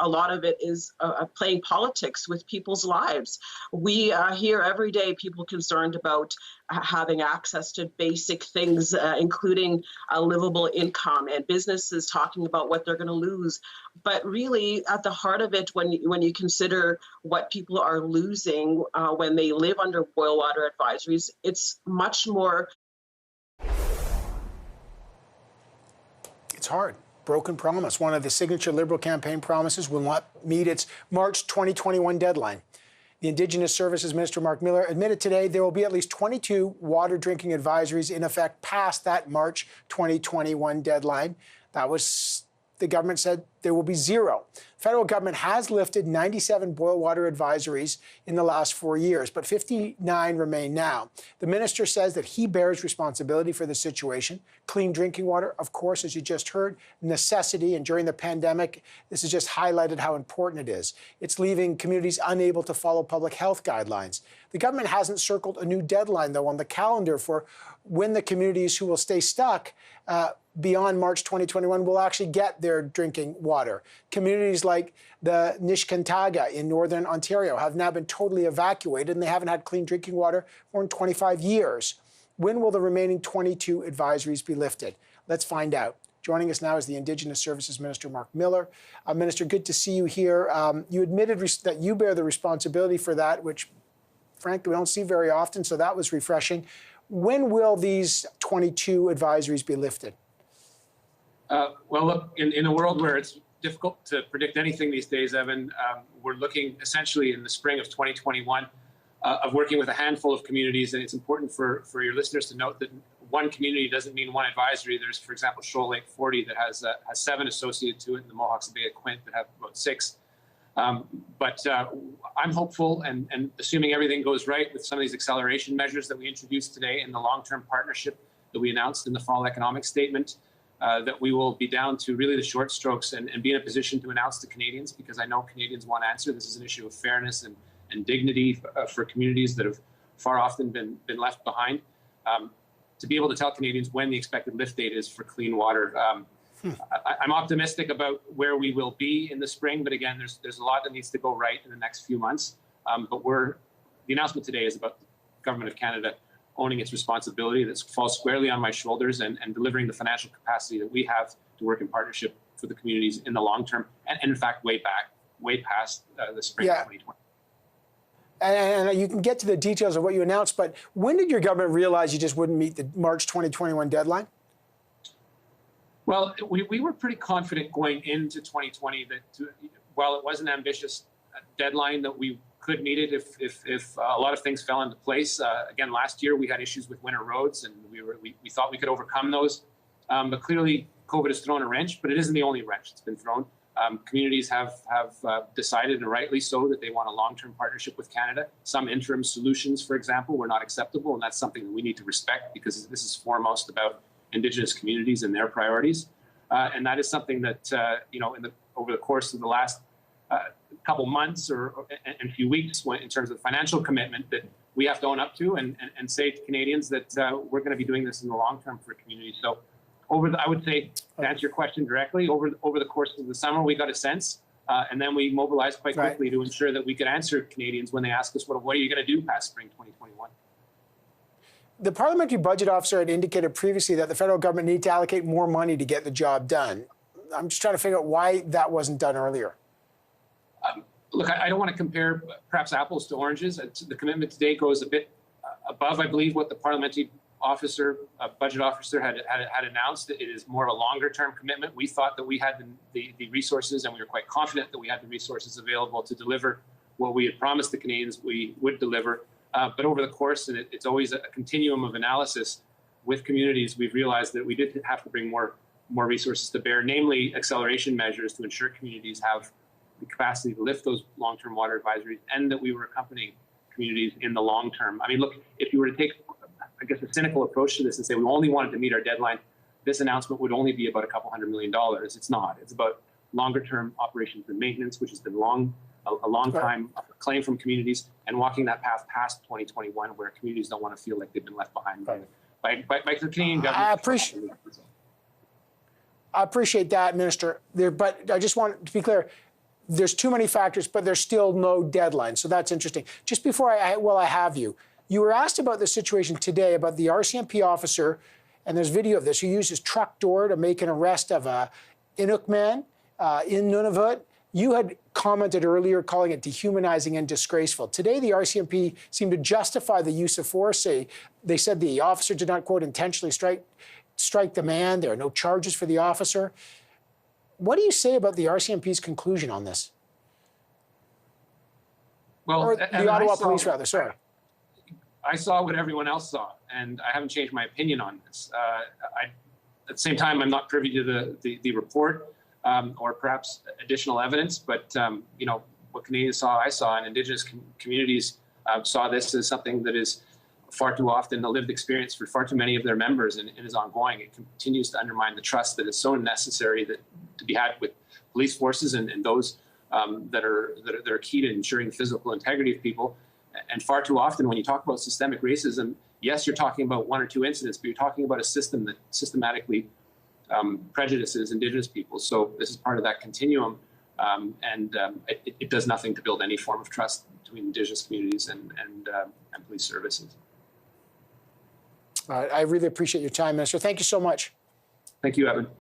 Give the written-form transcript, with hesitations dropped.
a lot of it is playing politics with people's lives. We hear every day people concerned about having access to basic things, including a livable income, and businesses talking about what they're going to lose. But really, at the heart of it, when you consider what people are losing when they live under boil water advisories, it's much more. It's hard. Broken promise. One of the signature Liberal campaign promises will not meet its March 2021 deadline. The Indigenous Services Minister, Marc Miller, admitted today there will be at least 22 water drinking advisories in effect past that March 2021 deadline. The government said there will be zero. Federal government has lifted 97 boil water advisories in the last 4 years, but 59 remain now. The minister says that he bears responsibility for the situation. Clean drinking water, of course, as you just heard, necessity, and during the pandemic, this has just highlighted how important it is. It's leaving communities unable to follow public health guidelines. The government hasn't circled a new deadline, though, on the calendar for when the communities who will stay stuck beyond March 2021 will actually get their drinking water. Communities like the Nishkantaga in Northern Ontario have now been totally evacuated, and they haven't had clean drinking water for 25 years. When will the remaining 22 advisories be lifted? Let's find out. Joining us now is the Indigenous Services Minister, Marc Miller. Minister, good to see you here. You admitted that you bear the responsibility for that, which, frankly, we don't see very often, so that was refreshing. When will these 22 advisories be lifted? Well, look, in a world where it's difficult to predict anything these days, Evan, we're looking essentially in the spring of 2021 of working with a handful of communities. And it's important for your listeners to note that one community doesn't mean one advisory. There's, for example, Shoal Lake 40 that has 7 associated to it, and the Mohawks Bay of Quint that have about 6. But I'm hopeful, and assuming everything goes right with some of these acceleration measures that we introduced today in the long-term partnership that we announced in the fall economic statement, that we will be down to really the short strokes and be in a position to announce to Canadians, because I know Canadians want answer. This is an issue of fairness and dignity for communities that have far often been left behind. To be able to tell Canadians when the expected lift date is for clean water. I'm optimistic about where we will be in the spring, but again, there's a lot that needs to go right in the next few months. But the announcement today is about the Government of Canada owning its responsibility that falls squarely on my shoulders and delivering the financial capacity that we have to work in partnership for the communities in the long term, and in fact, way past the spring of 2020. And you can get to the details of what you announced, but when did your government realize you just wouldn't meet the March 2021 deadline? Well, we were pretty confident going into 2020 that while it was an ambitious deadline, that we could meet it if a lot of things fell into place. Again, last year we had issues with winter roads, and we thought we could overcome those. But clearly, COVID has thrown a wrench, but it isn't the only wrench that's been thrown. Communities have decided, and rightly so, that they want a long-term partnership with Canada. Some interim solutions, for example, were not acceptable, and that's something that we need to respect, because this is foremost about Indigenous communities and their priorities. And that is something that, over the course of the last couple months and few weeks, in terms of financial commitment, that we have to own up to and say to Canadians that we're going to be doing this in the long term for communities. So I would say, to answer your question directly, over the course of the summer, we got a sense, and then we mobilized quite quickly to ensure that we could answer Canadians when they ask us, what are you going to do past spring 2021? The Parliamentary Budget Officer had indicated previously that the federal government needed to allocate more money to get the job done. I'm just trying to figure out why that wasn't done earlier. Look, I don't want to compare perhaps apples to oranges. The commitment today goes a bit above, I believe, what the Parliamentary Budget Officer had announced. It is more of a longer-term commitment. We thought that we had the resources, and we were quite confident that we had the resources available to deliver what we had promised the Canadians we would deliver. But over the course, and it's always a continuum of analysis with communities, we've realized that we did have to bring more resources to bear, namely acceleration measures to ensure communities have the capacity to lift those long-term water advisories, and that we were accompanying communities in the long term. I mean, look, if you were to take, I guess, a cynical approach to this and say we only wanted to meet our deadline, this announcement would only be about $200 million. It's not. It's about longer-term operations and maintenance, which has been a long time claim from communities, and walking that path past 2021, where communities don't want to feel like they've been left behind by the Canadian government. I appreciate that, Minister. But I just want to be clear, there's too many factors, but there's still no deadline. So that's interesting. Just before I have you, you were asked about the situation today about the RCMP officer, and there's video of this, who used his truck door to make an arrest of a Inuk man in Nunavut. You had commented earlier calling it dehumanizing and disgraceful. Today, the RCMP seemed to justify the use of force. They said the officer did not, quote, intentionally strike the man. There are no charges for the officer. What do you say about the RCMP's conclusion on this? Well, or the Ottawa police, rather, sorry. I saw what everyone else saw, and I haven't changed my opinion on this. At the same time, I'm not privy to the report or perhaps additional evidence, but you know, what Canadians saw, I saw, and Indigenous communities saw this as something that is far too often a lived experience for far too many of their members, and it is ongoing. It continues to undermine the trust that is so necessary to be had with police forces and those that are key to ensuring the physical integrity of people. And far too often, when you talk about systemic racism, yes, you're talking about one or two incidents, but you're talking about a system that systematically prejudices Indigenous people. So this is part of that continuum, and it does nothing to build any form of trust between Indigenous communities and police services. I really appreciate your time, Minister. Thank you so much. Thank you, Evan.